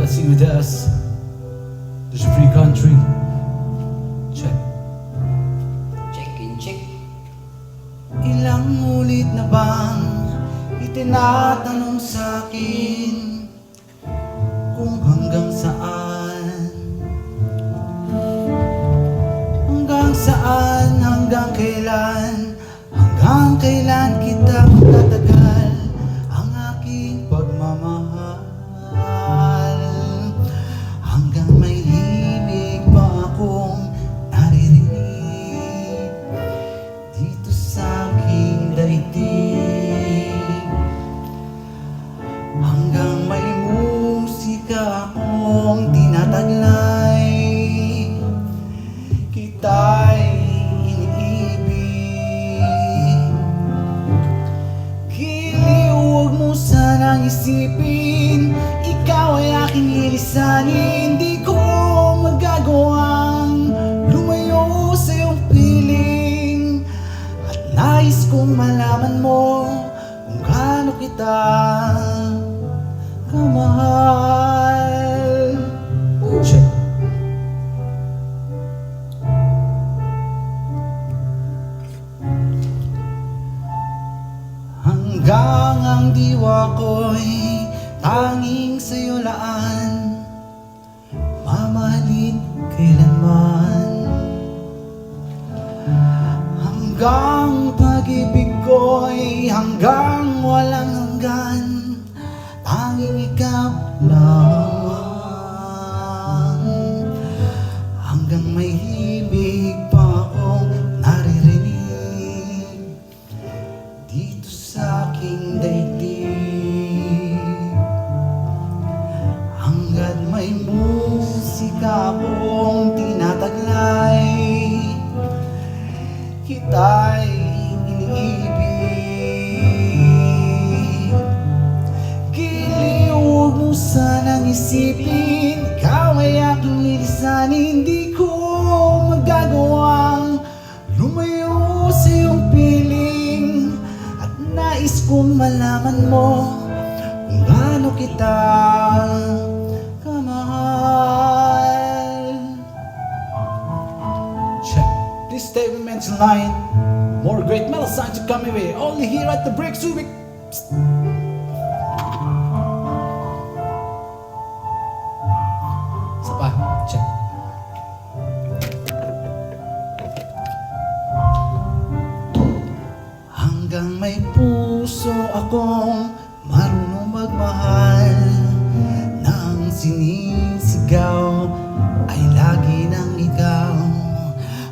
sing with us. There's a free country. Check. Check in, check. Ilang ulit na bang itinatanong sa'kin kung hanggang saan? Hanggang saan, hanggang kailan? Hanggang kailan kita magtatagal ang aking pagmamahal? Hanggang may himig pa akong naririnig dito sa aking daigdig. Hanggang may musika akong tinataglay, kita'y iniibig. Giliw, huwag mo sanang isipin, ikaw ay aking lilisanin. Di ko magagawang lumayo sa iyong piling, at nais kong malaman mo kung gaano kita kamahal. Check. Hanggang ang diwa ko'y tanging sa'yo laan, mamahalin kailanman. Hanggang pag-ibig ko'y hanggang walang hanggan, tanging ikaw lang. Hanggang may himig pa akong naririnig dito sa aking daigdig. Hanggat may musika akong tinataglay, kita'y iniibig. Giliw, huwag mo sanang isipin, ikaw ay aking lilisanin. Di ko magagawang lumayo sa iyong piling, at nais kong malaman mo kung gaano kita kamahal. Check. This statement mentions line. More great metal signs to come your way. Only here at the Break Subic. Isa pa. Check. Hanggang may puso akong marunong magmahal, nang sinisigaw ay lagi nang ikaw.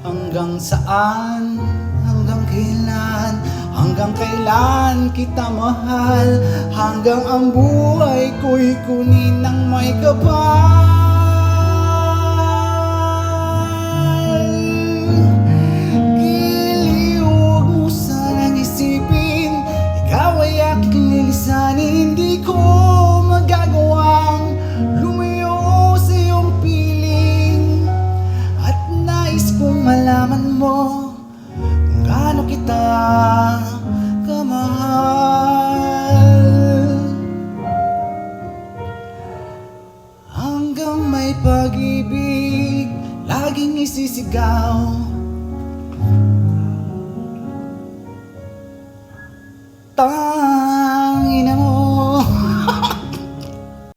Hanggang saan, hanggang kailan, hanggang kailan kita mahal? Hanggang ang buhay ko'y kunin ng may kapal. Giliw, huwag mo sanang isipin, ikaw ay aking lilisanin. Hindi ko magagawang lumayo sa iyong piling, at nais kong malaman mo kung gaano kita kamahal. Hanggang may pag-ibig laging isisigaw, ta